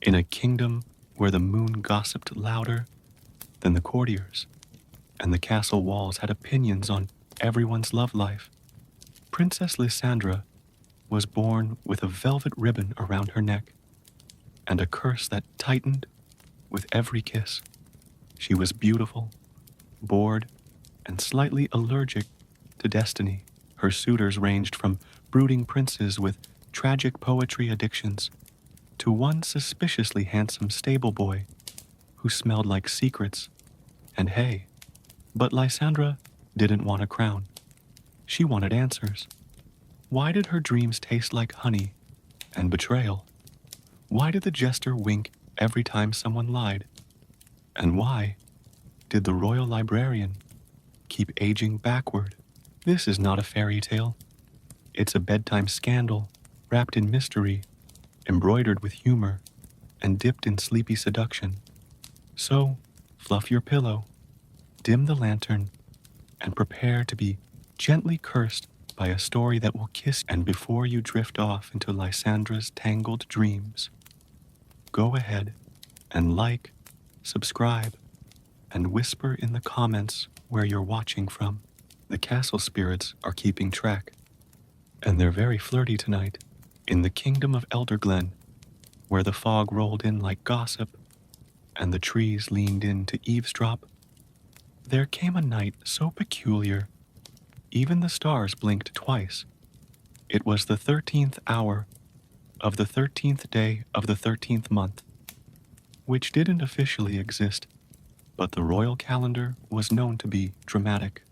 in a kingdom where the moon gossiped louder than the courtiers, and the castle walls had opinions on everyone's love life, Princess Lysandra was born with a velvet ribbon around her neck and a curse that tightened with every kiss. She was beautiful, bored, and slightly allergic to destiny. Her suitors ranged from brooding princes with tragic poetry addictions to one suspiciously handsome stable boy who smelled like secrets and hay. But Lysandra didn't want a crown. She wanted answers. Why did her dreams taste like honey and betrayal? Why did the jester wink every time someone lied? And why did the royal librarian keep aging backward? This is not a fairy tale. It's a bedtime scandal wrapped in mystery, embroidered with humor, and dipped in sleepy seduction. So, fluff your pillow, dim the lantern, and prepare to be gently cursed by a story that will kiss. And before you drift off into Lysandra's tangled dreams, go ahead and like, subscribe, and whisper in the comments where you're watching from. The castle spirits are keeping track, and they're very flirty tonight. In the kingdom of Elderglen, where the fog rolled in like gossip and the trees leaned in to eavesdrop, there came a night so peculiar, even the stars blinked twice. It was the 13th hour of the 13th day of the 13th month, which didn't officially exist, but the royal calendar was known to be dramatic.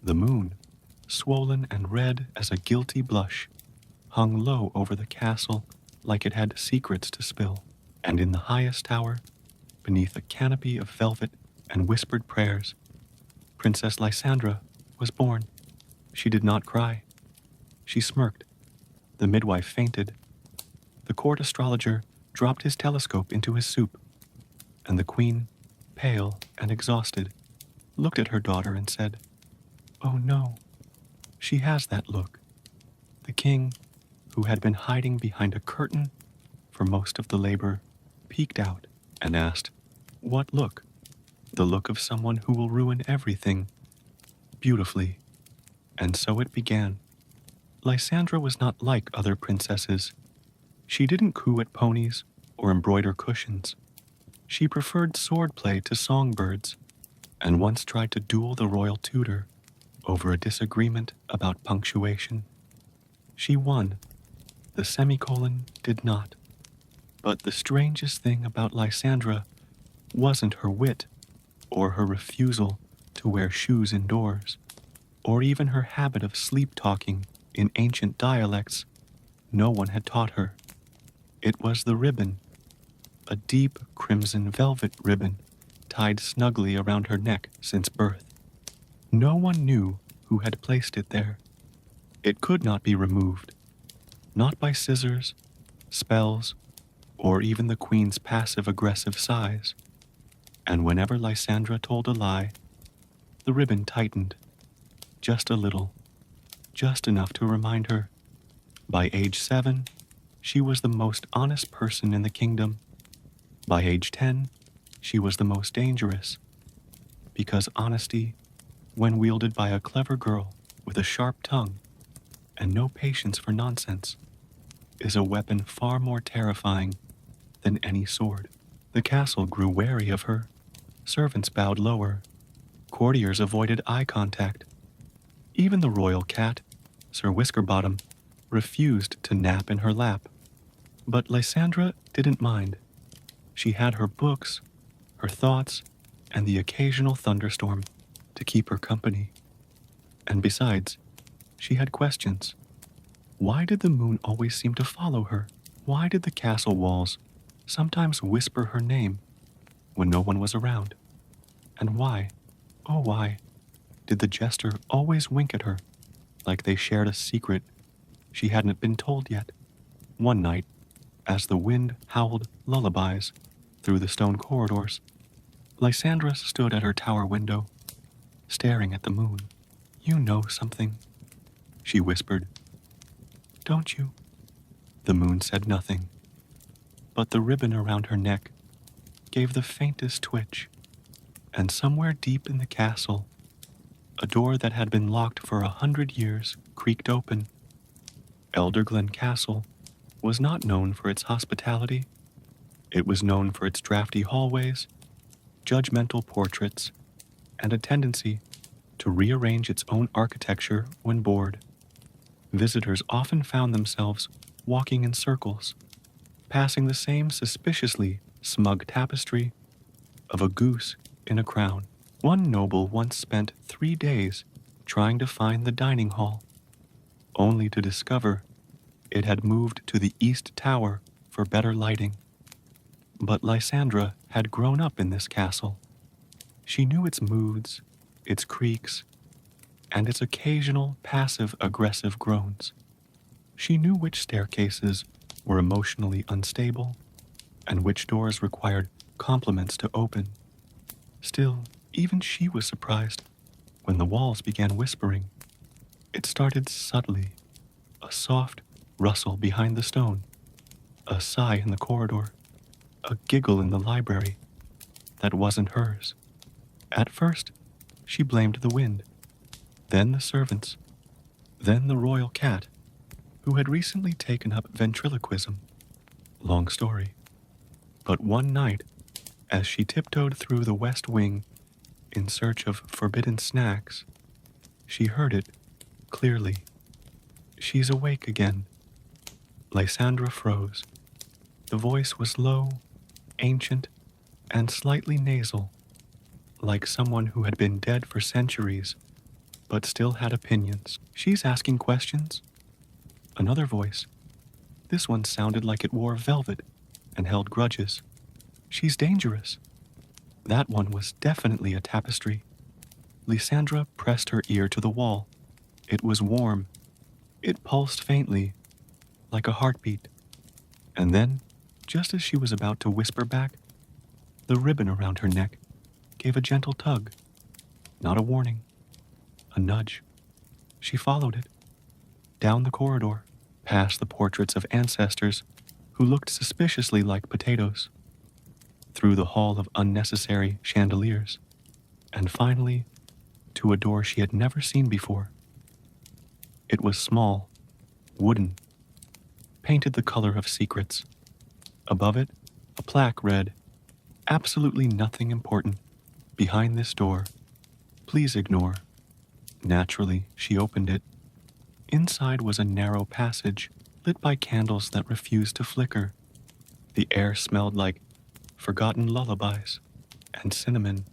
The moon, swollen and red as a guilty blush, hung low over the castle like it had secrets to spill, and in the highest tower, beneath a canopy of velvet and whispered prayers, Princess Lysandra was born. She did not cry. She smirked. The midwife fainted. The court astrologer dropped his telescope into his soup, and the queen, pale and exhausted, looked at her daughter and said, "Oh no, she has that look." The king, who had been hiding behind a curtain for most of the labor, peeked out and asked, "What look?" "The look of someone who will ruin everything beautifully." And so it began. Lysandra was not like other princesses. She didn't coo at ponies or embroider cushions. She preferred swordplay to songbirds, and once tried to duel the royal tutor over a disagreement about punctuation. She won. The semicolon did not. But the strangest thing about Lysandra wasn't her wit, or her refusal to wear shoes indoors, or even her habit of sleep-talking in ancient dialects no one had taught her. It was the ribbon, a deep crimson velvet ribbon tied snugly around her neck since birth. No one knew who had placed it there. It could not be removed, not by scissors, spells, or even the queen's passive-aggressive sighs. And whenever Lysandra told a lie, the ribbon tightened, just a little, just enough to remind her. By age 7, she was the most honest person in the kingdom. By age 10, she was the most dangerous, because honesty, when wielded by a clever girl with a sharp tongue and no patience for nonsense, is a weapon far more terrifying than any sword. The castle grew wary of her. Servants bowed lower. Courtiers avoided eye contact. Even the royal cat, Sir Whiskerbottom, refused to nap in her lap. But Lysandra didn't mind. She had her books, her thoughts, and the occasional thunderstorm to keep her company. And besides, she had questions. Why did the moon always seem to follow her? Why did the castle walls sometimes whisper her name when no one was around? And why, oh why, did the jester always wink at her like they shared a secret she hadn't been told yet? One night, as the wind howled lullabies through the stone corridors, Lysandra stood at her tower window, staring at the moon. "You know something," she whispered. "Don't you?" The moon said nothing, but the ribbon around her neck gave the faintest twitch, and somewhere deep in the castle, a door that had been locked for 100 years creaked open. Elderglen Castle was not known for its hospitality. It was known for its drafty hallways, judgmental portraits, and a tendency to rearrange its own architecture when bored. Visitors often found themselves walking in circles, passing the same suspiciously smug tapestry of a goose in a crown. One noble once spent 3 days trying to find the dining hall, only to discover it had moved to the East Tower for better lighting. But Lysandra had grown up in this castle. She knew its moods, its creaks, and its occasional passive-aggressive groans. She knew which staircases were emotionally unstable and which doors required compliments to open. Still, even she was surprised when the walls began whispering. It started subtly, a soft rustle behind the stone, a sigh in the corridor, a giggle in the library that wasn't hers. At first, she blamed the wind, then the servants, then the royal cat, who had recently taken up ventriloquism. Long story. But one night, as she tiptoed through the west wing in search of forbidden snacks, she heard it clearly. "She's awake again." Lysandra froze. The voice was low, ancient, and slightly nasal, like someone who had been dead for centuries, but still had opinions. "She's asking questions." Another voice. This one sounded like it wore velvet and held grudges. "She's dangerous." That one was definitely a tapestry. Lysandra pressed her ear to the wall. It was warm. It pulsed faintly, like a heartbeat. And then, just as she was about to whisper back, the ribbon around her neck gave a gentle tug. Not a warning, a nudge. She followed it, down the corridor, past the portraits of ancestors who looked suspiciously like potatoes, through the hall of unnecessary chandeliers, and finally to a door she had never seen before. It was small, wooden, painted the color of secrets. Above it, a plaque read, "Absolutely nothing important. Behind this door. Please ignore." Naturally, she opened it. Inside was a narrow passage, lit by candles that refused to flicker. The air smelled like forgotten lullabies and cinnamon.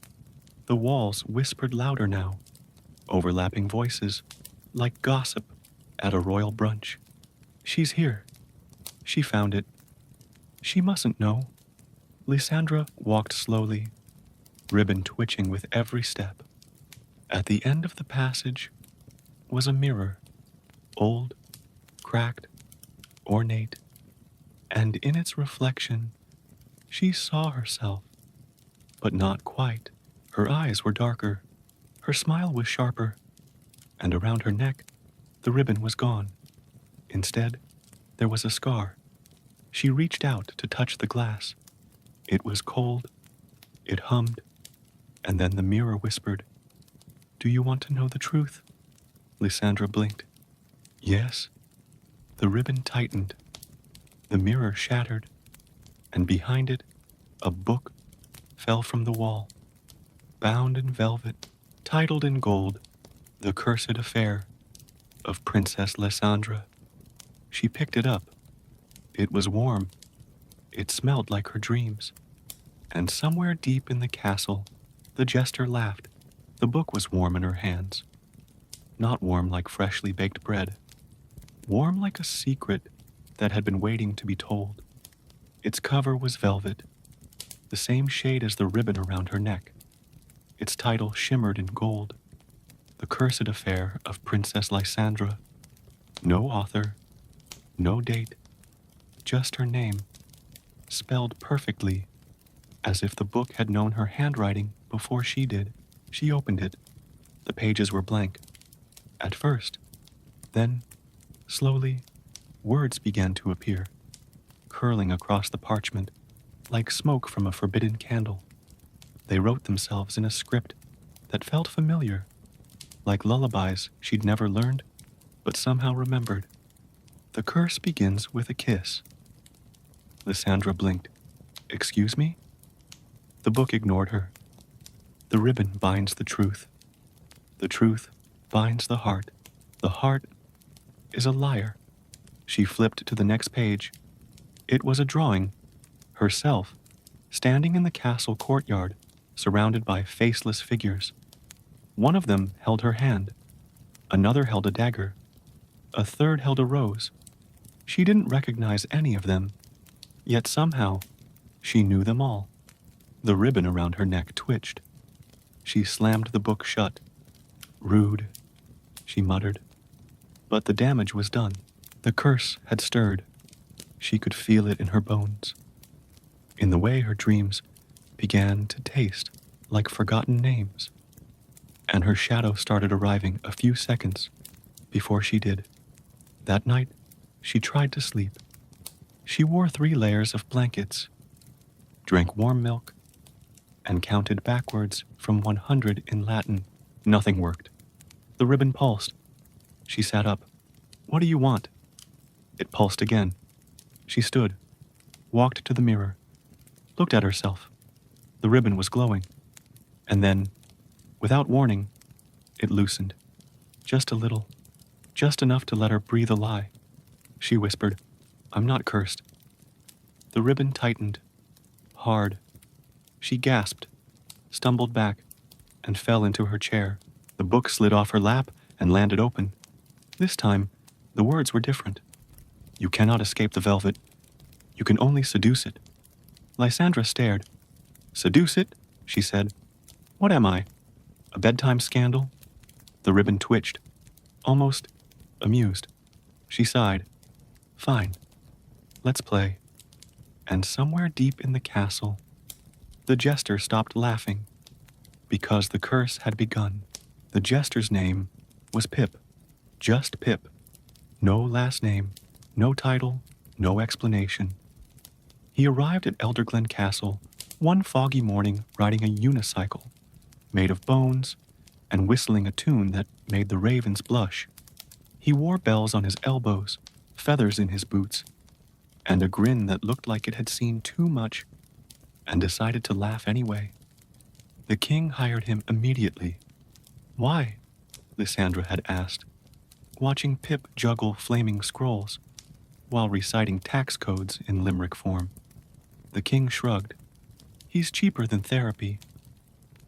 The walls whispered louder now, overlapping voices, like gossip at a royal brunch. "She's here. She found it. She mustn't know." Lysandra walked slowly, ribbon twitching with every step. At the end of the passage was a mirror, old, cracked, ornate, and in its reflection she saw herself, but not quite. Her eyes were darker, her smile was sharper, and around her neck the ribbon was gone. Instead, there was a scar. She reached out to touch the glass. It was cold, it hummed, and then the mirror whispered, "Do you want to know the truth?" Lysandra blinked. "Yes." The ribbon tightened, the mirror shattered, and behind it, a book fell from the wall, bound in velvet, titled in gold, "The Cursed Affair of Princess Lysandra." She picked it up. It was warm. It smelled like her dreams. And somewhere deep in the castle, the jester laughed. The book was warm in her hands. Not warm like freshly baked bread. Warm like a secret that had been waiting to be told. Its cover was velvet, the same shade as the ribbon around her neck. Its title shimmered in gold. "The Cursed Affair of Princess Lysandra." No author, no date, just her name, spelled perfectly, as if the book had known her handwriting before she did. She opened it. The pages were blank. At first. Then, slowly, words began to appear. curling across the parchment like smoke from a forbidden candle. They wrote themselves in a script that felt familiar, like lullabies she'd never learned, but somehow remembered. The curse begins with a kiss. Lysandra blinked. Excuse me? The book ignored her. The ribbon binds the truth. The truth binds the heart. The heart is a liar. She flipped to the next page. It was a drawing. Herself, standing in the castle courtyard, surrounded by faceless figures. One of them held her hand. Another held a dagger. A third held a rose. She didn't recognize any of them, yet somehow she knew them all. The ribbon around her neck twitched. She slammed the book shut. Rude, she muttered. But the damage was done. The curse had stirred. She could feel it in her bones, in the way her dreams began to taste like forgotten names. And her shadow started arriving a few seconds before she did. That night, she tried to sleep. She wore 3 layers of blankets, drank warm milk, and counted backwards from 100 in Latin. Nothing worked. The ribbon pulsed. She sat up. What do you want? It pulsed again. She stood, walked to the mirror, looked at herself. The ribbon was glowing. And then, without warning, it loosened. Just a little. Just enough to let her breathe a lie. She whispered, I'm not cursed. The ribbon tightened. Hard. She gasped, stumbled back, and fell into her chair. The book slid off her lap and landed open. This time, the words were different. You cannot escape the velvet. You can only seduce it. Lysandra stared. Seduce it? She said. What am I? A bedtime scandal? The ribbon twitched, almost amused. She sighed. Fine. Let's play. And somewhere deep in the castle, the jester stopped laughing, because the curse had begun. The jester's name was Pip. Just Pip. No last name, no title, no explanation. He arrived at Elderglen Castle one foggy morning riding a unicycle, made of bones, and whistling a tune that made the ravens blush. He wore bells on his elbows, feathers in his boots, and a grin that looked like it had seen too much, and decided to laugh anyway. The king hired him immediately. Why? Lysandra had asked, watching Pip juggle flaming scrolls while reciting tax codes in limerick form. The king shrugged. He's cheaper than therapy.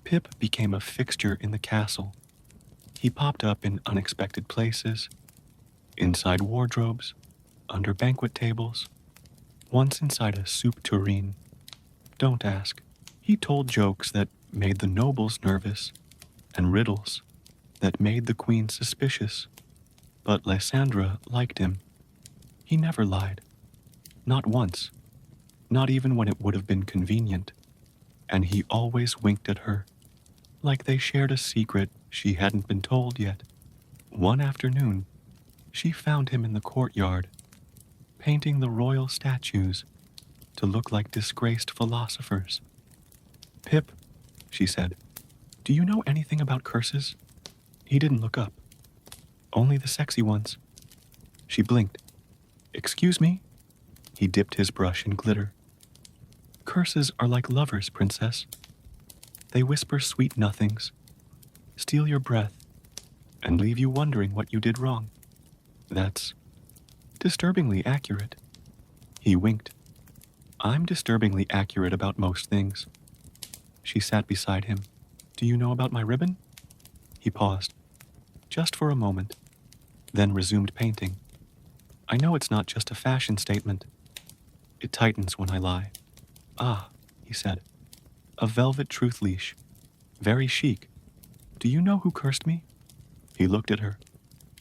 Pip became a fixture in the castle. He popped up in unexpected places, inside wardrobes, under banquet tables, once inside a soup tureen. Don't ask. He told jokes that made the nobles nervous, and riddles that made the queen suspicious. But Lysandra liked him. He never lied. Not once. Not even when it would have been convenient. And he always winked at her, like they shared a secret she hadn't been told yet. One afternoon, she found him in the courtyard, painting the royal statues to look like disgraced philosophers. Pip, she said, do you know anything about curses? He didn't look up. Only the sexy ones. She blinked. Excuse me? He dipped his brush in glitter. Curses are like lovers, princess. They whisper sweet nothings, steal your breath, and leave you wondering what you did wrong. That's disturbingly accurate. He winked. I'm disturbingly accurate about most things. She sat beside him. Do you know about my ribbon? He paused, just for a moment, then resumed painting. I know it's not just a fashion statement. It tightens when I lie. Ah, he said. A velvet truth leash. Very chic. Do you know who cursed me? He looked at her.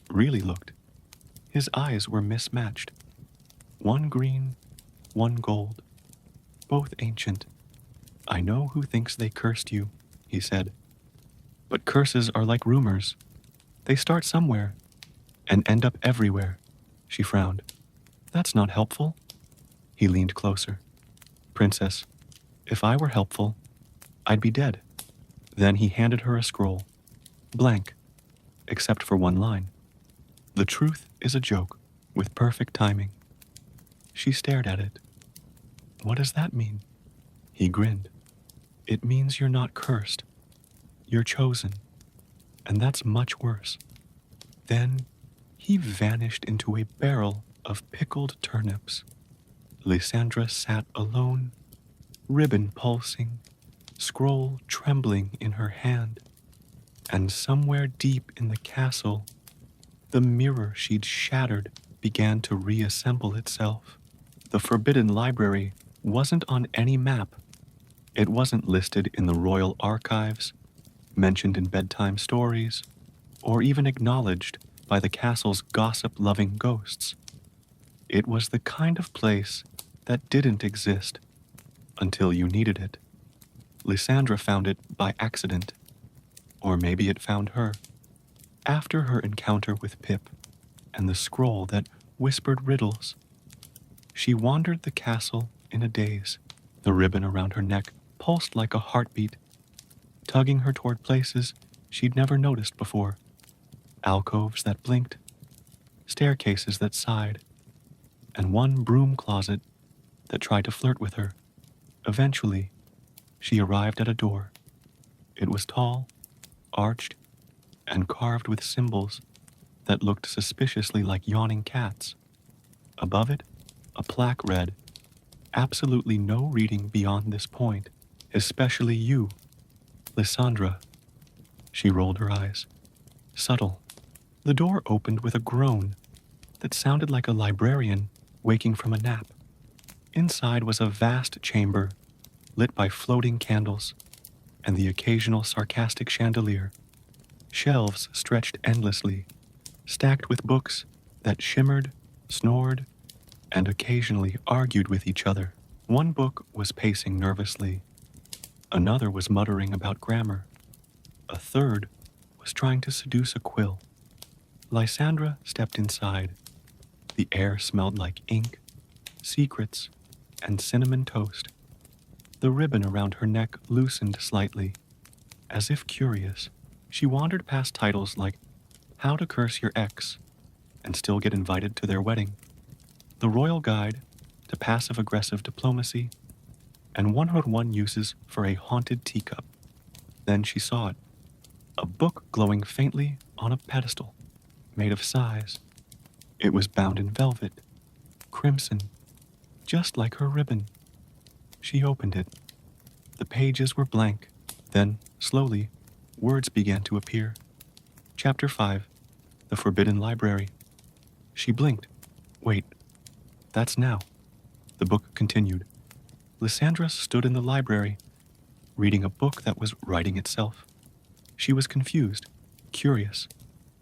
Really looked. His eyes were mismatched. One green, one gold. Both ancient. I know who thinks they cursed you, he said. But curses are like rumors. They start somewhere and end up everywhere. She frowned. That's not helpful. He leaned closer. Princess, if I were helpful, I'd be dead. Then he handed her a scroll, blank, except for one line. The truth is a joke, with perfect timing. She stared at it. What does that mean? He grinned. It means you're not cursed. You're chosen. And that's much worse. Then he vanished into a barrel of pickled turnips. Lysandra sat alone, ribbon pulsing, scroll trembling in her hand, and somewhere deep in the castle, the mirror she'd shattered began to reassemble itself. The forbidden library wasn't on any map. It wasn't listed in the royal archives, mentioned in bedtime stories, or even acknowledged by the castle's gossip-loving ghosts. It was the kind of place that didn't exist until you needed it. Lysandra found it by accident, or maybe it found her, after her encounter with Pip and the scroll that whispered riddles. She wandered the castle in a daze. The ribbon around her neck pulsed like a heartbeat, tugging her toward places she'd never noticed before. Alcoves that blinked, staircases that sighed, and one broom closet that tried to flirt with her. Eventually, she arrived at a door. It was tall, arched, and carved with symbols that looked suspiciously like yawning cats. Above it, a plaque read, "Absolutely no reading beyond this point, especially you, Lysandra." She rolled her eyes. Subtle. The door opened with a groan that sounded like a librarian waking from a nap. Inside was a vast chamber, lit by floating candles and the occasional sarcastic chandelier. Shelves stretched endlessly, stacked with books that shimmered, snored, and occasionally argued with each other. One book was pacing nervously. Another was muttering about grammar. A third was trying to seduce a quill. Lysandra stepped inside. The air smelled like ink, secrets, and cinnamon toast. The ribbon around her neck loosened slightly. As if curious, she wandered past titles like How to Curse Your Ex and Still Get Invited to Their Wedding, The Royal Guide to Passive-Aggressive Diplomacy, and 101 Uses for a Haunted Teacup. Then she saw it, a book glowing faintly on a pedestal, made of size. It was bound in velvet, crimson, just like her ribbon. She opened it. The pages were blank. Then, slowly, words began to appear. Chapter 5, The Forbidden Library. She blinked. Wait, that's now. The book continued. Lysandra stood in the library, reading a book that was writing itself. She was confused, curious,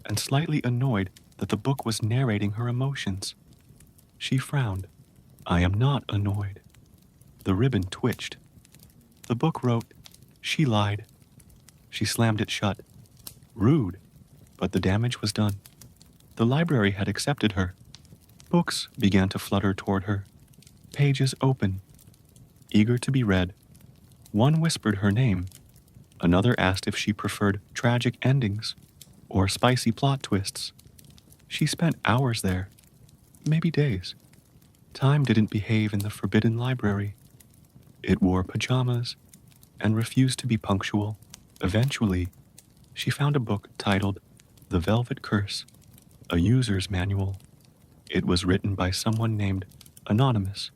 and slightly annoyed that the book was narrating her emotions. She frowned. I am not annoyed. The ribbon twitched. The book wrote, She lied. She slammed it shut. Rude, but the damage was done. The library had accepted her. Books began to flutter toward her, pages open, eager to be read. One whispered her name. Another asked if she preferred tragic endings or spicy plot twists. She spent hours there, maybe days. Time didn't behave in the forbidden library. It wore pajamas and refused to be punctual. Eventually, she found a book titled The Velvet Curse, a user's manual. It was written by someone named Anonymous,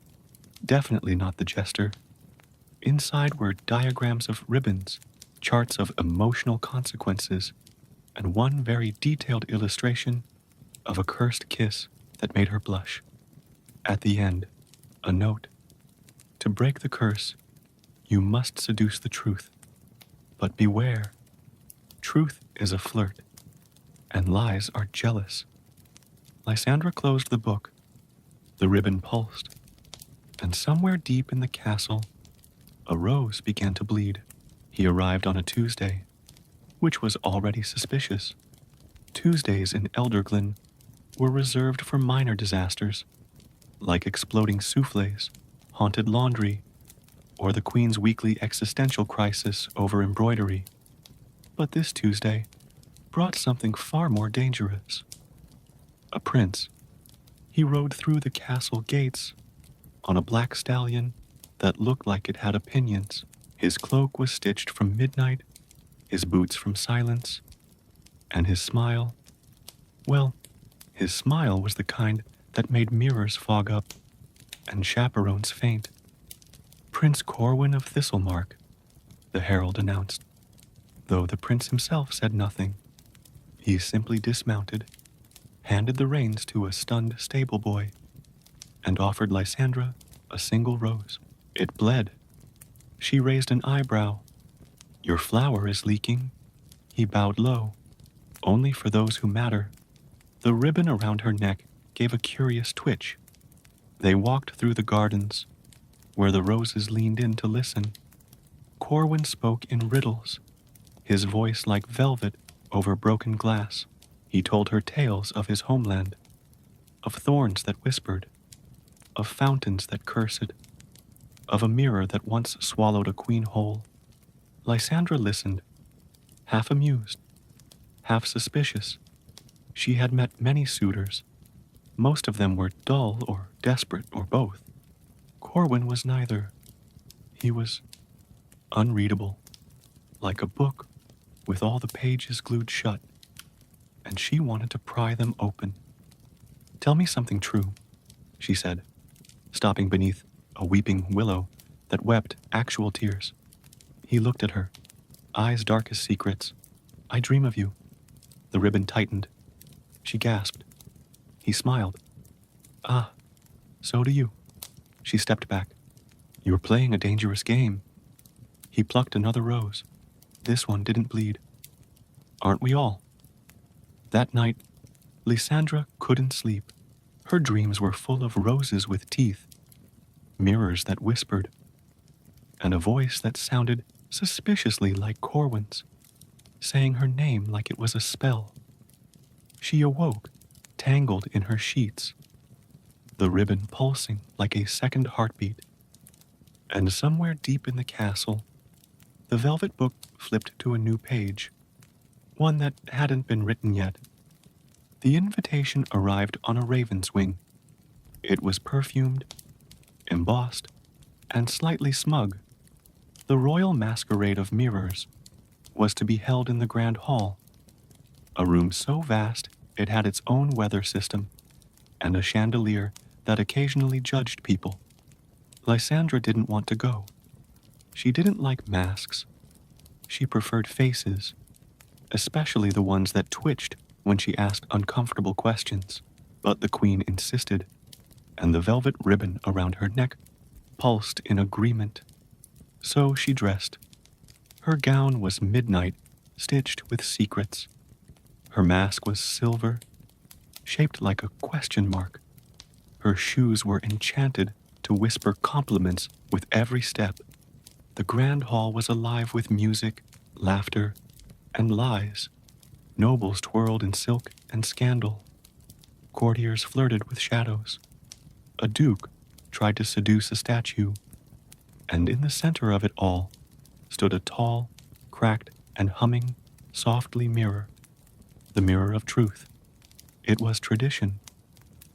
definitely not the jester. Inside were diagrams of ribbons, charts of emotional consequences, and one very detailed illustration of a cursed kiss that made her blush. At the end, a note. To break the curse, you must seduce the truth. But beware. Truth is a flirt, and lies are jealous. Lysandra closed the book. The ribbon pulsed, and somewhere deep in the castle, a rose began to bleed. He arrived on a Tuesday, which was already suspicious. Tuesdays in Elderglen were reserved for minor disasters. like exploding souffles, haunted laundry, or the Queen's weekly existential crisis over embroidery. But this Tuesday brought something far more dangerous. A prince. He rode through the castle gates on a black stallion that looked like it had opinions. His cloak was stitched from midnight, his boots from silence, and his smile, well, his smile was the kind that made mirrors fog up and chaperones faint. Prince Corwin of Thistlemark, the herald announced, though the prince himself said nothing. He simply dismounted, handed the reins to a stunned stable boy, and offered Lysandra a single rose. It bled. She raised an eyebrow. "Your flower is leaking." He bowed low. "Only for those who matter." The ribbon around her neck gave a curious twitch. They walked through the gardens, where the roses leaned in to listen. Corwin spoke in riddles, his voice like velvet over broken glass. He told her tales of his homeland, of thorns that whispered, of fountains that cursed, of a mirror that once swallowed a queen whole. Lysandra listened, half amused, half suspicious. She had met many suitors. Most of them were dull or desperate or both. Corwin was neither. He was unreadable, like a book with all the pages glued shut, and she wanted to pry them open. "Tell me something true," she said, stopping beneath a weeping willow that wept actual tears. He looked at her, eyes dark as secrets. "I dream of you." The ribbon tightened. She gasped. He smiled. "Ah, so do you." She stepped back. "You're playing a dangerous game." He plucked another rose. This one didn't bleed. "Aren't we all?" That night, Lysandra couldn't sleep. Her dreams were full of roses with teeth, mirrors that whispered, and a voice that sounded suspiciously like Corwin's, saying her name like it was a spell. She awoke, tangled in her sheets, the ribbon pulsing like a second heartbeat. And somewhere deep in the castle, the velvet book flipped to a new page, one that hadn't been written yet. The invitation arrived on a raven's wing. It was perfumed, embossed, and slightly smug. The royal masquerade of mirrors was to be held in the Grand Hall, a room so vast it had its own weather system and a chandelier that occasionally judged people. Lysandra didn't want to go. She didn't like masks. She preferred faces, especially the ones that twitched when she asked uncomfortable questions. But the queen insisted, and the velvet ribbon around her neck pulsed in agreement. So she dressed. Her gown was midnight, stitched with secrets. Her mask was silver, shaped like a question mark. Her shoes were enchanted to whisper compliments with every step. The grand hall was alive with music, laughter, and lies. Nobles twirled in silk and scandal. Courtiers flirted with shadows. A duke tried to seduce a statue. And in the center of it all stood a tall, cracked, and humming, softly mirror. The mirror of truth. It was tradition.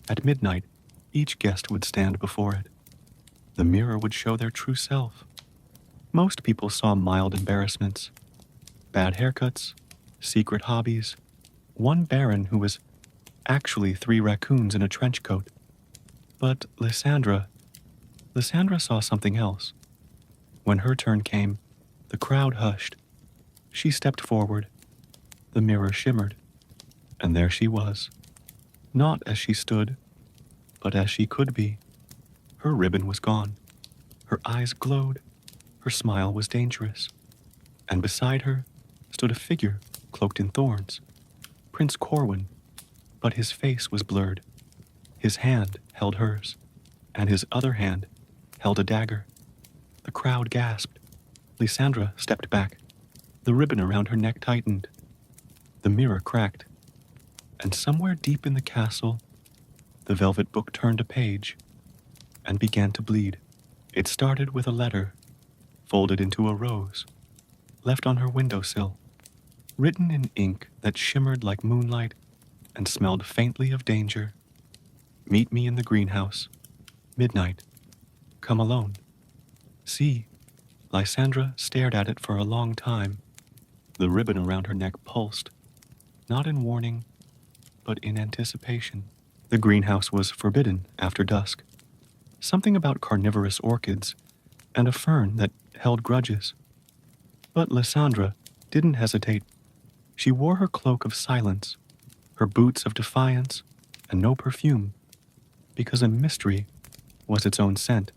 At midnight, each guest would stand before it. The mirror would show their true self. Most people saw mild embarrassments, bad haircuts, secret hobbies, one baron who was actually 3 raccoons in a trench coat. But Lysandra saw something else. When her turn came, the crowd hushed. She stepped forward. The mirror shimmered, and there she was. Not as she stood, but as she could be. Her ribbon was gone. Her eyes glowed. Her smile was dangerous. And beside her stood a figure cloaked in thorns. Prince Corwin, but his face was blurred. His hand held hers, and his other hand held a dagger. The crowd gasped. Lysandra stepped back. The ribbon around her neck tightened. The mirror cracked. And somewhere deep in the castle, the velvet book turned a page. and began to bleed. It started with a letter, folded into a rose, left on her windowsill, written in ink that shimmered like moonlight and smelled faintly of danger. Meet me in the greenhouse. Midnight. Come alone. See. Lysandra stared at it for a long time. The ribbon around her neck pulsed, not in warning, but in anticipation. The greenhouse was forbidden after dusk. Something about carnivorous orchids and a fern that held grudges. But Lysandra didn't hesitate. She wore her cloak of silence, her boots of defiance, and no perfume, because a mystery was its own scent.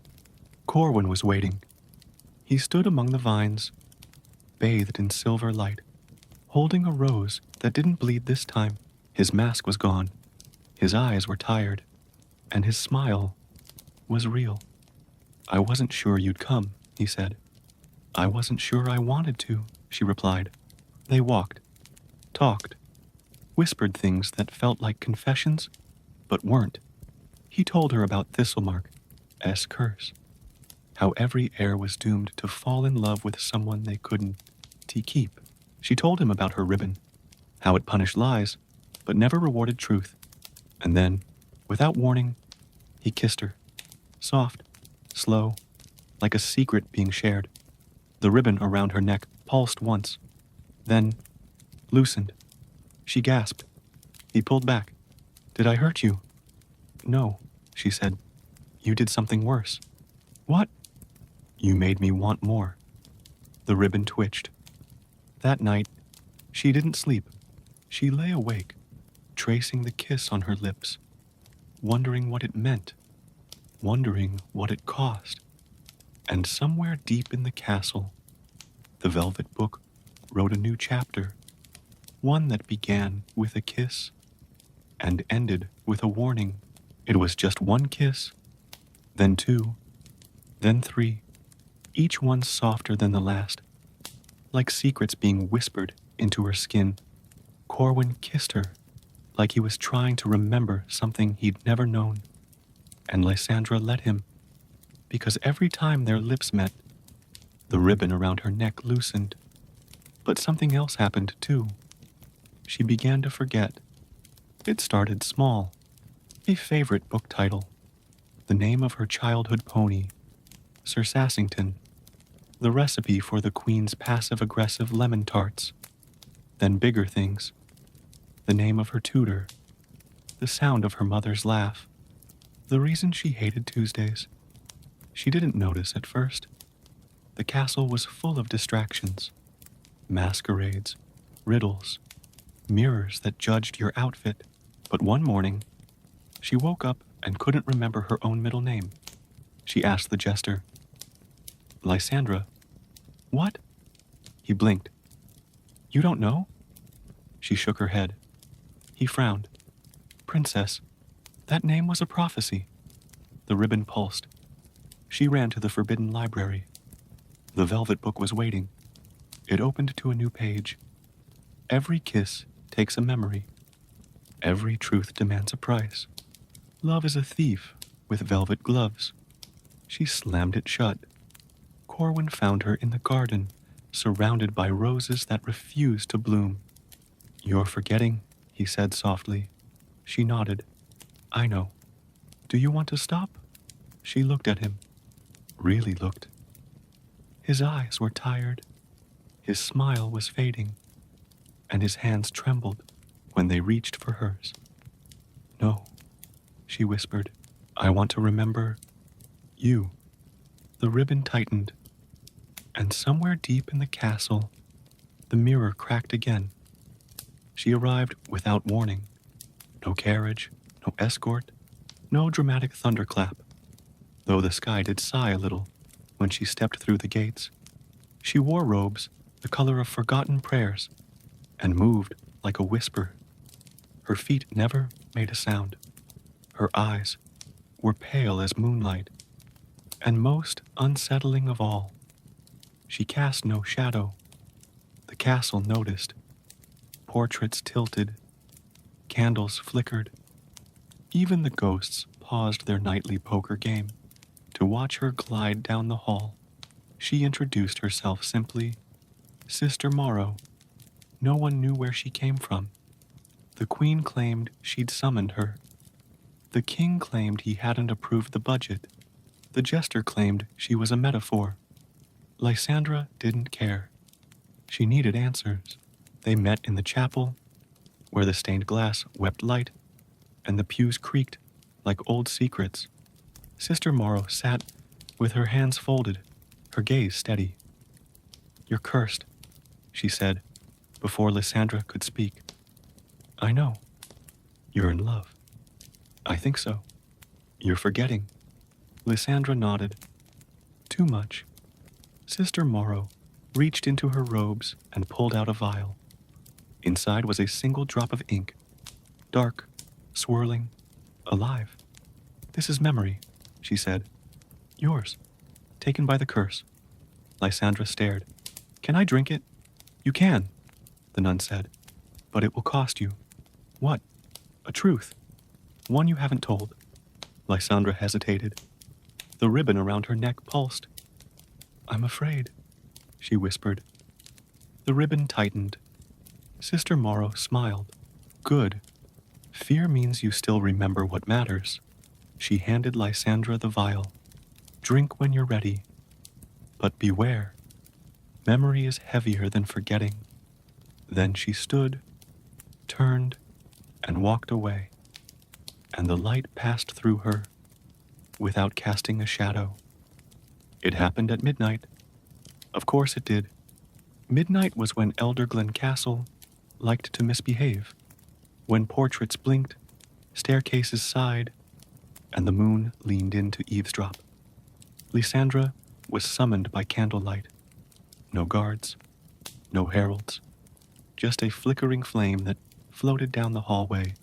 Corwin was waiting. He stood among the vines, bathed in silver light, holding a rose that didn't bleed this time. His mask was gone, his eyes were tired, and his smile was real. I wasn't sure you'd come, he said. I wasn't sure I wanted to, she replied. They walked, talked, whispered things that felt like confessions, but weren't. He told her about Thistlemark's curse, how every heir was doomed to fall in love with someone they couldn't keep. She told him about her ribbon, how it punished lies, but never rewarded truth. And then, without warning, he kissed her, soft, slow, like a secret being shared. The ribbon around her neck pulsed once, then loosened. She gasped. He pulled back. Did I hurt you? No, she said. You did something worse. What? You made me want more. The ribbon twitched. That night, she didn't sleep. She lay awake, tracing the kiss on her lips, wondering what it meant, wondering what it cost. And somewhere deep in the castle, the velvet book wrote a new chapter, one that began with a kiss and ended with a warning. It was just one kiss, then two, then three, each one softer than the last, like secrets being whispered into her skin. Corwin kissed her like he was trying to remember something he'd never known, and Lysandra let him, because every time their lips met, the ribbon around her neck loosened. But something else happened too. She began to forget. It started small. A favorite book title, the name of her childhood pony, Sir Sassington, the recipe for the Queen's passive-aggressive lemon tarts. Then bigger things, the name of her tutor, the sound of her mother's laugh, the reason she hated Tuesdays. She didn't notice at first. The castle was full of distractions, masquerades, riddles, mirrors that judged your outfit. But one morning, she woke up and couldn't remember her own middle name. She asked the jester, Lysandra, what? He blinked. You don't know? She shook her head. He frowned. Princess, that name was a prophecy. The ribbon pulsed. She ran to the forbidden library. The velvet book was waiting. It opened to a new page. Every kiss takes a memory. Every truth demands a price. Love is a thief with velvet gloves. She slammed it shut. Corwin found her in the garden, surrounded by roses that refused to bloom. You're forgetting, he said softly. She nodded. I know. Do you want to stop? She looked at him. Really looked. His eyes were tired. His smile was fading, and his hands trembled when they reached for hers. No, she whispered. I want to remember you. The ribbon tightened, and somewhere deep in the castle, the mirror cracked again. She arrived without warning. No carriage, no escort, no dramatic thunderclap, though the sky did sigh a little when she stepped through the gates. She wore robes the color of forgotten prayers and moved like a whisper. Her feet never made a sound. Her eyes were pale as moonlight, and most unsettling of all, she cast no shadow. The castle noticed. Portraits tilted, candles flickered. Even the ghosts paused their nightly poker game. to watch her glide down the hall. She introduced herself simply, Sister Morrow. No one knew where she came from. The Queen claimed she'd summoned her. The King claimed he hadn't approved the budget. The Jester claimed she was a metaphor. Lysandra didn't care. She needed answers. They met in the chapel, where the stained glass wept light, and the pews creaked like old secrets. Sister Morrow sat with her hands folded, her gaze steady. "You're cursed," she said, before Lysandra could speak. "I know. You're in love." "I think so." "You're forgetting." Lysandra nodded. "Too much." Sister Morrow reached into her robes and pulled out a vial. Inside was a single drop of ink, dark, swirling, alive. "This is memory," she said. "Yours, taken by the curse." Lysandra stared. "Can I drink it?" "You can," the nun said, "but it will cost you." "What?" "A truth. One you haven't told." Lysandra hesitated. The ribbon around her neck pulsed. "I'm afraid," she whispered. The ribbon tightened. Sister Morrow smiled. "Good. Fear means you still remember what matters." She handed Lysandra the vial. "Drink when you're ready. But beware. Memory is heavier than forgetting." Then she stood, turned, and walked away, and the light passed through her without casting a shadow. It happened at midnight. Of course it did. Midnight was when Elderglen Castle liked to misbehave, when portraits blinked, staircases sighed, and the moon leaned in to eavesdrop. Lysandra was summoned by candlelight. No guards, no heralds, just a flickering flame that floated down the hallway,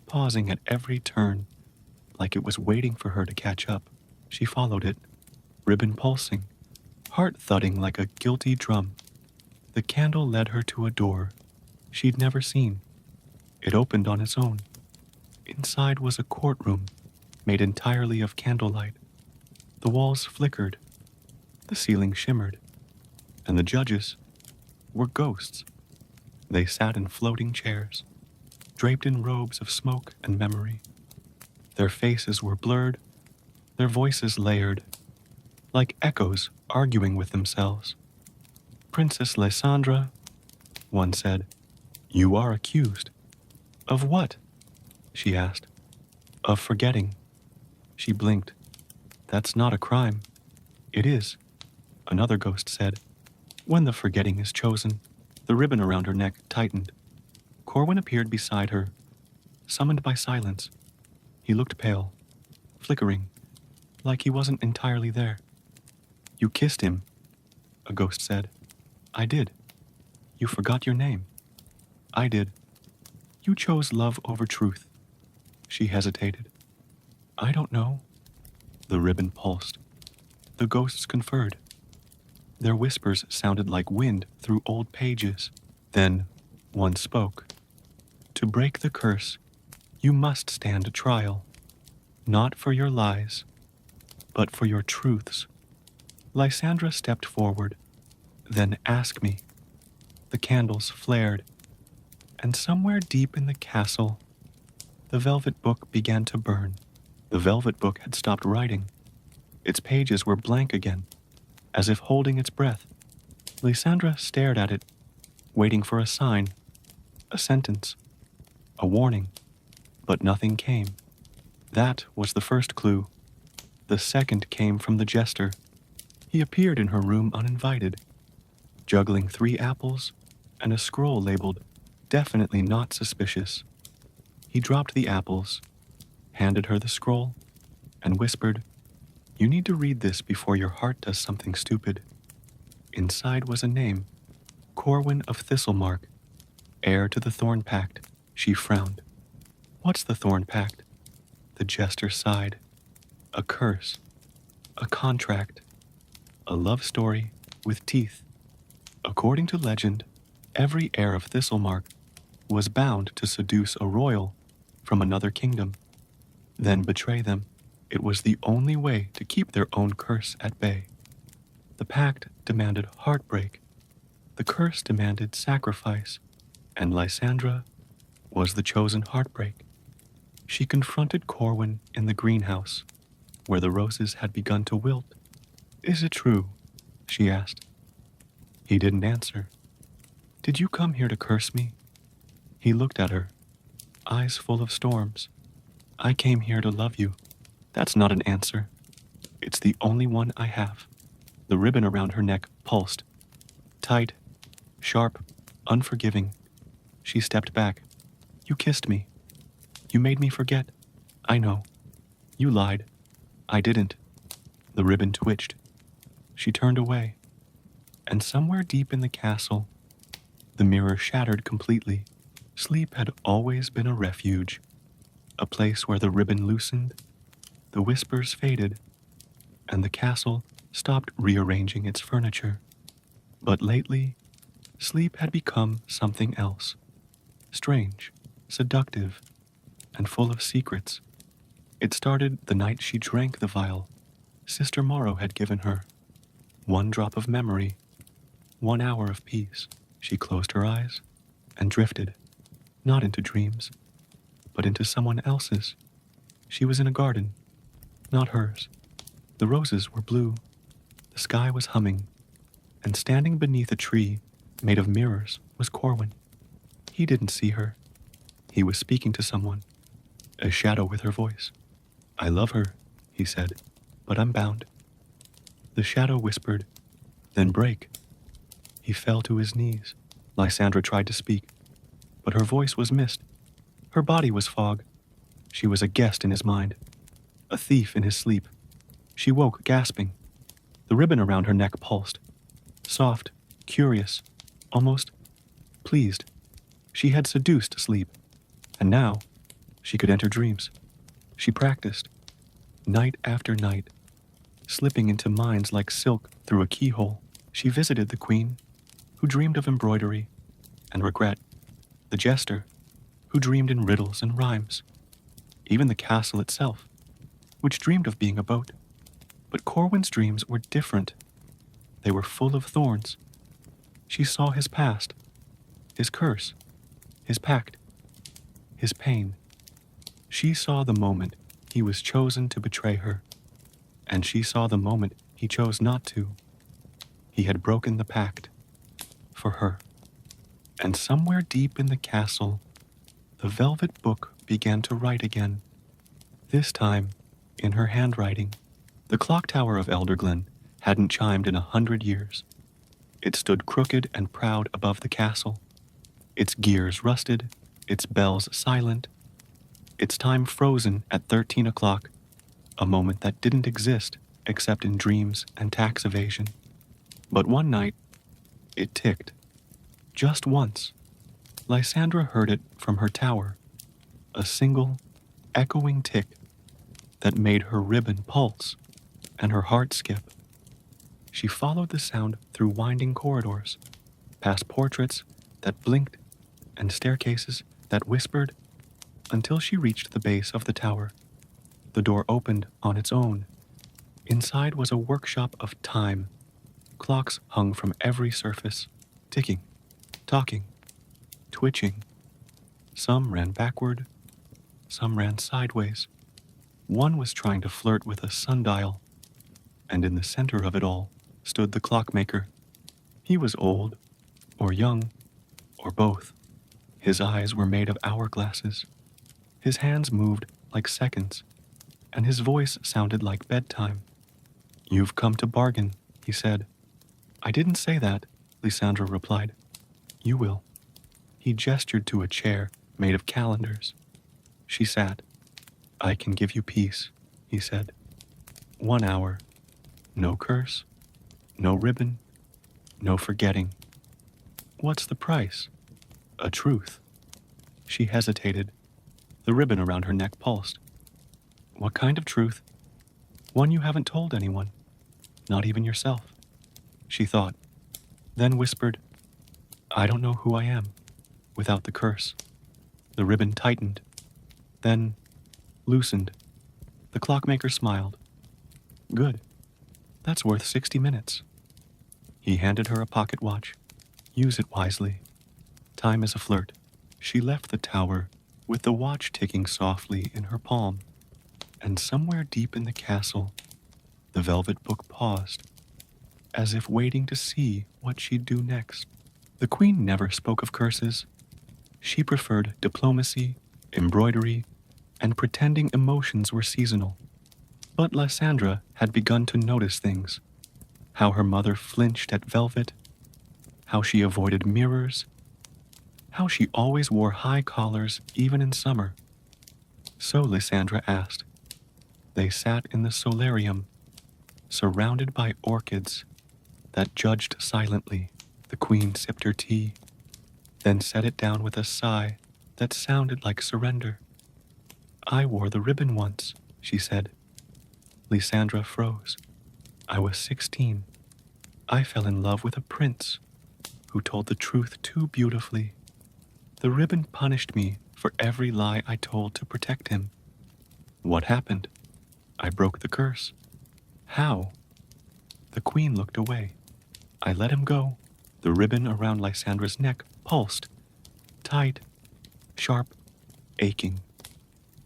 pausing at every turn like it was waiting for her to catch up. She followed it, ribbon pulsing, heart thudding like a guilty drum. The candle led her to a door she'd never seen. It opened on its own. Inside was a courtroom made entirely of candlelight. The walls flickered, the ceiling shimmered, and the judges were ghosts. They sat in floating chairs, draped in robes of smoke and memory. Their faces were blurred, their voices layered, like echoes arguing with themselves. "Princess Lysandra," one said, "you are accused." "Of what?" she asked. "Of forgetting." She blinked. "That's not a crime." "It is," another ghost said. "When the forgetting is chosen." The ribbon around her neck tightened. Corwin appeared beside her, summoned by silence. He looked pale, flickering, like he wasn't entirely there. "You kissed him," a ghost said. "I did." "You forgot your name." "I did." "You chose love over truth." She hesitated. "I don't know." The ribbon pulsed. The ghosts conferred. Their whispers sounded like wind through old pages. Then one spoke. "To break the curse, you must stand trial, not for your lies, but for your truths." Lysandra stepped forward. "Then ask me." The candles flared, and somewhere deep in the castle, the velvet book began to burn. The velvet book had stopped writing. Its pages were blank again, as if holding its breath. Lysandra stared at it, waiting for a sign, a sentence, a warning, but nothing came. That was the first clue. The second came from the jester. He appeared in her room uninvited, juggling 3 apples and a scroll labeled, "Definitely not suspicious." He dropped the apples, handed her the scroll, and whispered, "You need to read this before your heart does something stupid." Inside was a name, Corwin of Thistlemark, heir to the Thorn Pact. She frowned. "What's the Thorn Pact?" The jester sighed. "A curse, a contract, a love story with teeth. According to legend, every heir of Thistlemark was bound to seduce a royal from another kingdom, then betray them, It was the only way to keep their own curse at bay. The pact demanded heartbreak, the curse demanded sacrifice, and Lysandra was the chosen heartbreak. She confronted Corwin in the greenhouse, where the roses had begun to wilt. "Is it true?" she asked. He didn't answer. "Did you come here to curse me?" He looked at her, eyes full of storms. "I came here to love you." "That's not an answer. It's the only one I have." The ribbon around her neck pulsed. Tight, sharp, unforgiving. She stepped back. "You kissed me. You made me forget." "I know. You lied. I didn't." The ribbon twitched. She turned away. And somewhere deep in the castle, the mirror shattered completely. Sleep had always been a refuge, a place where the ribbon loosened, the whispers faded, and the castle stopped rearranging its furniture. But lately, sleep had become something else, strange, seductive, and full of secrets. It started the night she drank the vial Sister Morrow had given her. One drop of memory, 1 hour of peace. She closed her eyes and drifted, not into dreams, but into someone else's. She was in a garden, not hers. The roses were blue, the sky was humming, and standing beneath a tree made of mirrors was Corwin. He didn't see her. He was speaking to someone, a shadow with her voice. "I love her," he said, "but I'm bound." The shadow whispered, "Then break." He fell to his knees. Lysandra tried to speak, but her voice was mist. Her body was fog. She was a guest in his mind, a thief in his sleep. She woke, gasping. The ribbon around her neck pulsed. Soft, curious, almost pleased. She had seduced sleep, and now she could enter dreams. She practiced, night after night, slipping into minds like silk through a keyhole. She visited the queen, who dreamed of embroidery and regret, the jester, who dreamed in riddles and rhymes, even the castle itself, which dreamed of being a boat. But Corwin's dreams were different. They were full of thorns. She saw his past, his curse, his pact, his pain. She saw the moment he was chosen to betray her, and she saw the moment he chose not to. He had broken the pact for her. And somewhere deep in the castle, the velvet book began to write again, this time in her handwriting. The clock tower of Elderglen hadn't chimed in 100 years. It stood crooked and proud above the castle, its gears rusted, its bells silent, its time frozen at 13 o'clock, a moment that didn't exist except in dreams and tax evasion. But one night, it ticked. Just once. Lysandra heard it from her tower, a single, echoing tick that made her ribbon pulse and her heart skip. She followed the sound through winding corridors, past portraits that blinked and staircases that whispered, until she reached the base of the tower. The door opened on its own. Inside was a workshop of time. Clocks hung from every surface, ticking, talking, twitching. Some ran backward, some ran sideways. One was trying to flirt with a sundial, and in the center of it all stood the clockmaker. He was old, or young, or both. His eyes were made of hourglasses. His hands moved like seconds, and his voice sounded like bedtime. "You've come to bargain," he said. "I didn't say that," Lysandra replied. "You will." He gestured to a chair made of calendars. She sat. "I can give you peace," he said. 1 hour. No curse, no ribbon, no forgetting. "What's the price?" "A truth." She hesitated. The ribbon around her neck pulsed. "What kind of truth?" "One you haven't told anyone, not even yourself." She thought, then whispered, "I don't know who I am without the curse." The ribbon tightened, then loosened. The clockmaker smiled. Good. That's worth 60 minutes. He handed her a pocket watch. Use it wisely. Time is a flirt. She left the tower with the watch ticking softly in her palm. And somewhere deep in the castle, the velvet book paused, as if waiting to see what she'd do next. The queen never spoke of curses. She preferred diplomacy, embroidery, and pretending emotions were seasonal. But Lysandra had begun to notice things. How her mother flinched at velvet, how she avoided mirrors, how she always wore high collars even in summer. So Lysandra asked. They sat in the solarium, surrounded by orchids that judged silently. The queen sipped her tea, then set it down with a sigh that sounded like surrender. I wore the ribbon once, she said. Lysandra froze. I was 16. I fell in love with a prince who told the truth too beautifully. The ribbon punished me for every lie I told to protect him. What happened? I broke the curse. How? The queen looked away. I let him go. The ribbon around Lysandra's neck pulsed, tight, sharp, aching.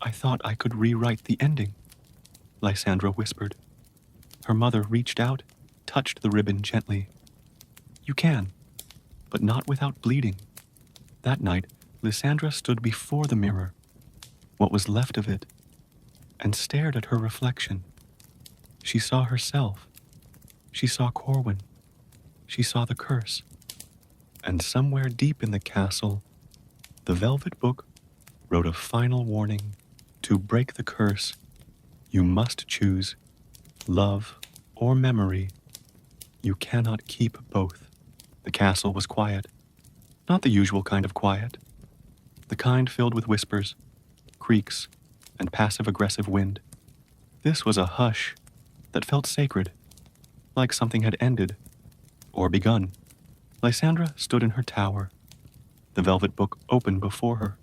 I thought I could rewrite the ending, Lysandra whispered. Her mother reached out, touched the ribbon gently. You can, but not without bleeding. That night, Lysandra stood before the mirror, what was left of it, and stared at her reflection. She saw herself. She saw Corwin. She saw the curse. And somewhere deep in the castle, the velvet book wrote a final warning. To break the curse, you must choose love or memory. You cannot keep both. The castle was quiet. Not the usual kind of quiet. The kind filled with whispers, creaks, and passive-aggressive wind. This was a hush that felt sacred, like something had ended or begun. Lysandra stood in her tower. The velvet book opened before her.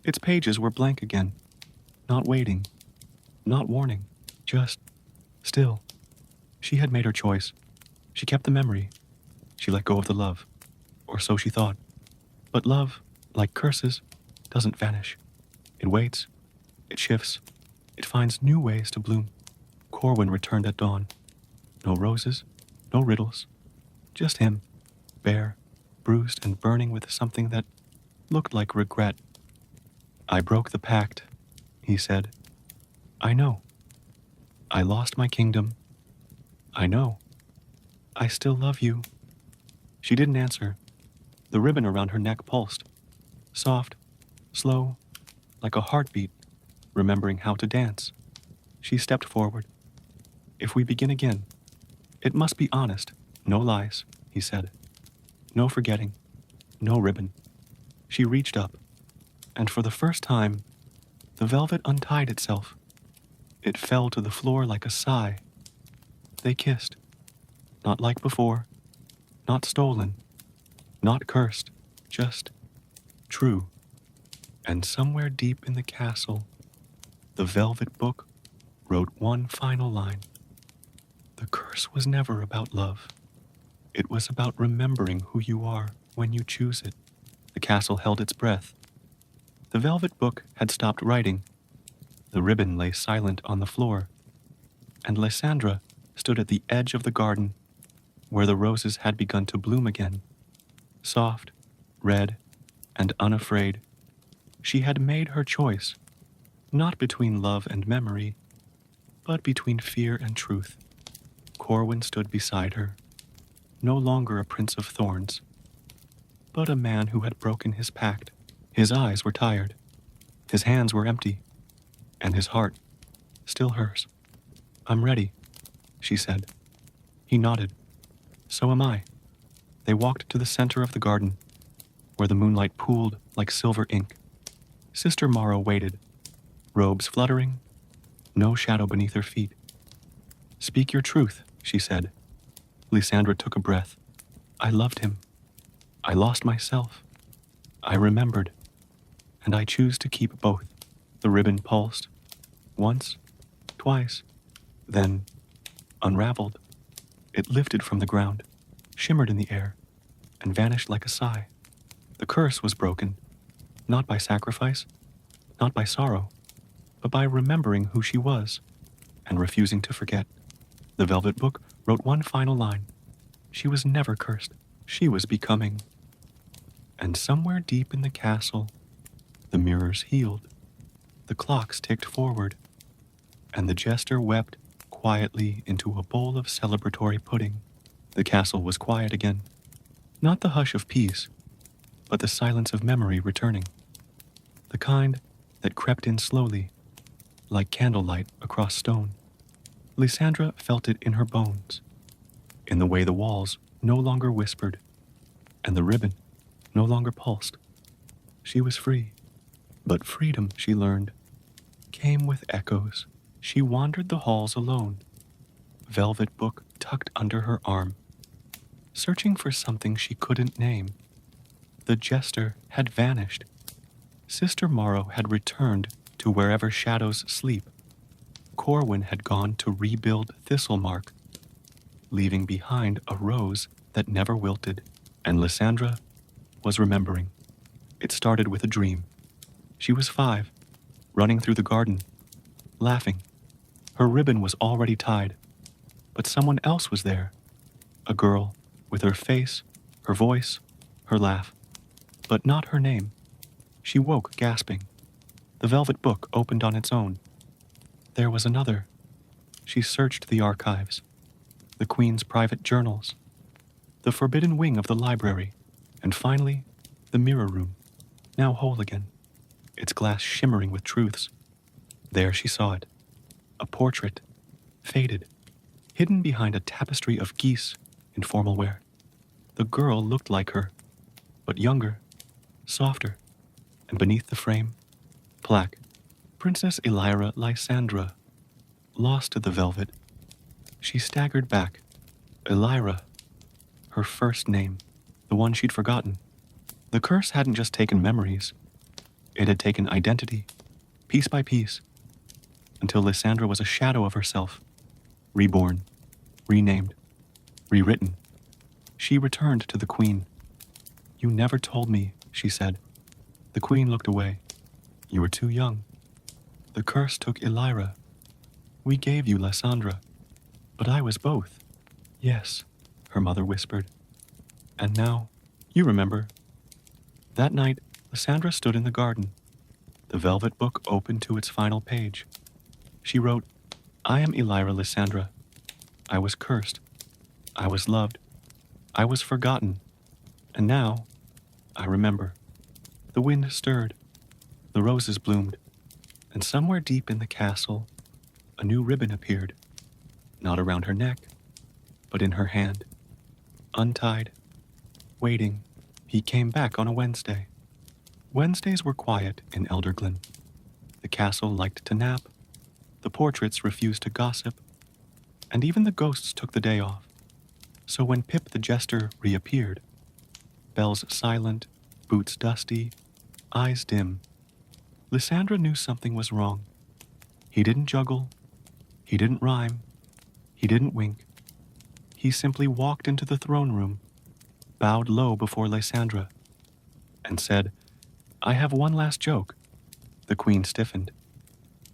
Its pages were blank again, not waiting, not warning, just still. She had made her choice. She kept the memory. She let go of the love, or so she thought. But love, like curses, doesn't vanish. It waits, it shifts, it finds new ways to bloom. Corwin returned at dawn. No roses, no riddles, just him, bare, bruised, and burning with something that looked like regret. I broke the pact, he said. I know. I lost my kingdom. I know. I still love you. She didn't answer. The ribbon around her neck pulsed. Soft, slow, like a heartbeat, remembering how to dance. She stepped forward. If we begin again, it must be honest, no lies, he said. No forgetting, no ribbon. She reached up, and for the first time, the velvet untied itself. It fell to the floor like a sigh. They kissed, not like before, not stolen, not cursed, just true. And somewhere deep in the castle, the velvet book wrote one final line. The curse was never about love. It was about remembering who you are when you choose it. The castle held its breath. The velvet book had stopped writing. The ribbon lay silent on the floor, and Lysandra stood at the edge of the garden, where the roses had begun to bloom again. Soft, red, and unafraid, she had made her choice, not between love and memory, but between fear and truth. Corwin stood beside her, no longer a prince of thorns, but a man who had broken his pact. His eyes were tired, his hands were empty, and his heart still hers. I'm ready, she said. He nodded. So am I. They walked to the center of the garden, where the moonlight pooled like silver ink. Sister Mara waited, robes fluttering, no shadow beneath her feet. Speak your truth, she said. Lysandra took a breath. I loved him. I lost myself. I remembered. And I choose to keep both. The ribbon pulsed. Once, twice, then, unraveled, it lifted from the ground, shimmered in the air, and vanished like a sigh. The curse was broken, not by sacrifice, not by sorrow, but by remembering who she was and refusing to forget. The Velvet Book wrote one final line. She was never cursed. She was becoming. And somewhere deep in the castle, the mirrors healed, the clocks ticked forward, and the jester wept quietly into a bowl of celebratory pudding. The castle was quiet again. Not the hush of peace, but the silence of memory returning. The kind that crept in slowly, like candlelight across stone. Lysandra felt it in her bones, in the way the walls no longer whispered, and the ribbon no longer pulsed. She was free, but freedom, she learned, came with echoes. She wandered the halls alone, Velvet Book tucked under her arm, searching for something she couldn't name. The jester had vanished. Sister Morrow had returned to wherever shadows sleep. Corwin had gone to rebuild Thistlemark, leaving behind a rose that never wilted. And Lysandra was remembering. It started with a dream. She was 5, running through the garden, laughing. Her ribbon was already tied, but someone else was there. A girl with her face, her voice, her laugh, but not her name. She woke, gasping. The Velvet Book opened on its own. There was another. She searched the archives, the Queen's private journals, the forbidden wing of the library, and finally, the mirror room, now whole again, its glass shimmering with truths. There she saw it, a portrait, faded, hidden behind a tapestry of geese in formal wear. The girl looked like her, but younger, softer, and beneath the frame, plaque, Princess Elira Lysandra, lost to the velvet. She staggered back. Elira, her first name, the one she'd forgotten. The curse hadn't just taken memories. It had taken identity, piece by piece, until Lysandra was a shadow of herself, reborn, renamed, rewritten. She returned to the Queen. "You never told me," she said. The Queen looked away. "You were too young. The curse took Elira. We gave you Lysandra, but I was both." "Yes," her mother whispered. "And now, you remember." That night, Lysandra stood in the garden. The Velvet Book opened to its final page. She wrote, "I am Elira Lysandra. I was cursed. I was loved. I was forgotten. And now, I remember." The wind stirred. The roses bloomed. And somewhere deep in the castle, a new ribbon appeared. Not around her neck, but in her hand. Untied, waiting. He came back on a Wednesday. Wednesdays were quiet in Elderglen. The castle liked to nap. The portraits refused to gossip. And even the ghosts took the day off. So when Pip the Jester reappeared, bells silent, boots dusty, eyes dim, Lysandra knew something was wrong. He didn't juggle. He didn't rhyme. He didn't wink. He simply walked into the throne room, bowed low before Lysandra, and said, "I have one last joke." The Queen stiffened.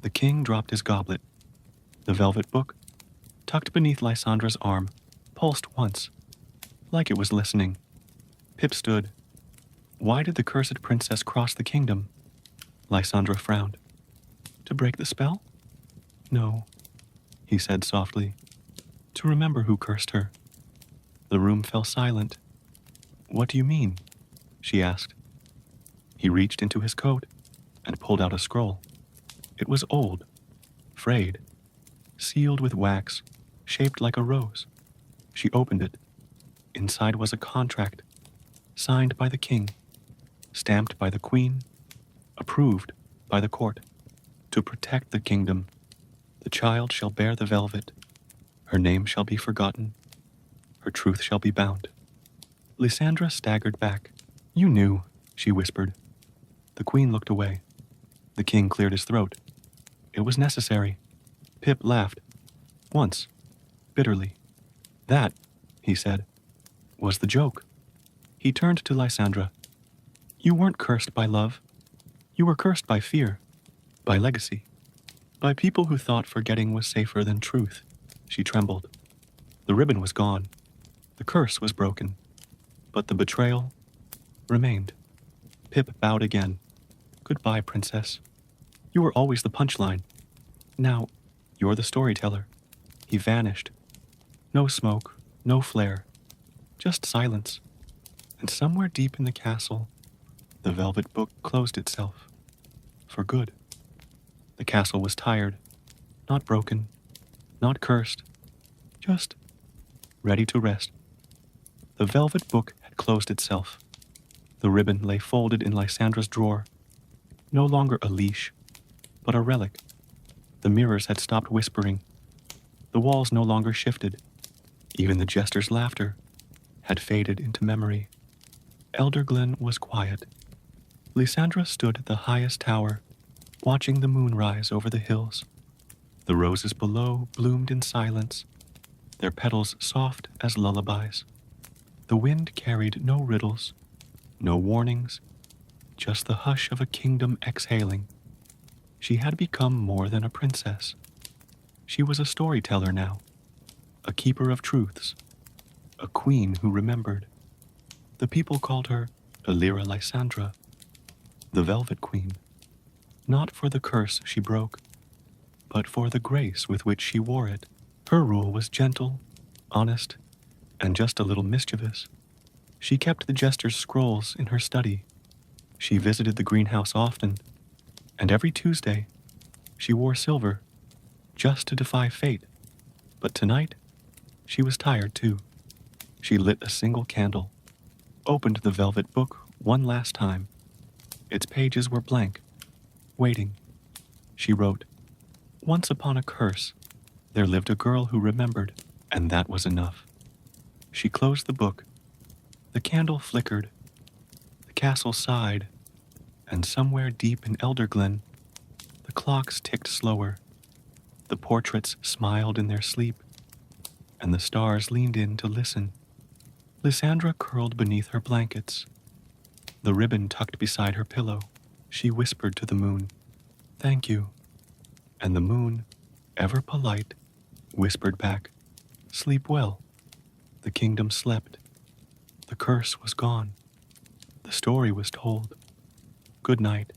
The King dropped his goblet. The Velvet Book, tucked beneath Lysandra's arm, pulsed once, like it was listening. Pip stood. Why did the cursed princess cross the kingdom? Lysandra frowned. To break the spell? No, he said softly. To remember who cursed her. The room fell silent. What do you mean? She asked. He reached into his coat and pulled out a scroll. It was old, frayed, sealed with wax, shaped like a rose. She opened it. Inside was a contract, signed by the king, stamped by the queen, approved by the court. To protect the kingdom, the child shall bear the velvet. Her name shall be forgotten. Her truth shall be bound. Lysandra staggered back. You knew, she whispered. The queen looked away. The king cleared his throat. It was necessary. Pip laughed, once, bitterly. That, he said, was the joke. He turned to Lysandra. You weren't cursed by love. You were cursed by fear, by legacy, by people who thought forgetting was safer than truth. She trembled. The ribbon was gone. The curse was broken. But the betrayal remained. Pip bowed again. Goodbye, princess. You were always the punchline. Now, you're the storyteller. He vanished. No smoke, no flare, just silence. And somewhere deep in the castle, the velvet book closed itself. For good. The castle was tired, not broken, not cursed, just ready to rest. The velvet book had closed itself. The ribbon lay folded in Lysandra's drawer, no longer a leash, but a relic. The mirrors had stopped whispering. The walls no longer shifted. Even the jester's laughter had faded into memory. Elder Glen was quiet. Lysandra stood at the highest tower, watching the moon rise over the hills. The roses below bloomed in silence, their petals soft as lullabies. The wind carried no riddles, no warnings, just the hush of a kingdom exhaling. She had become more than a princess. She was a storyteller now, a keeper of truths, a queen who remembered. The people called her Elira Lysandra, the Velvet Queen, not for the curse she broke, but for the grace with which she wore it. Her rule was gentle, honest, and just a little mischievous. She kept the jester's scrolls in her study. She visited the greenhouse often, and every Tuesday she wore silver, just to defy fate. But tonight, she was tired too. She lit a single candle, opened the velvet book one last time. Its pages were blank, waiting. She wrote, "Once upon a curse, there lived a girl who remembered, and that was enough." She closed the book. The candle flickered. The castle sighed, and somewhere deep in Elder Glen, the clocks ticked slower. The portraits smiled in their sleep, and the stars leaned in to listen. Lysandra curled beneath her blankets, the ribbon tucked beside her pillow. She whispered to the moon, "Thank you." And the moon, ever polite, whispered back, "Sleep well." The kingdom slept. The curse was gone. The story was told. Good night.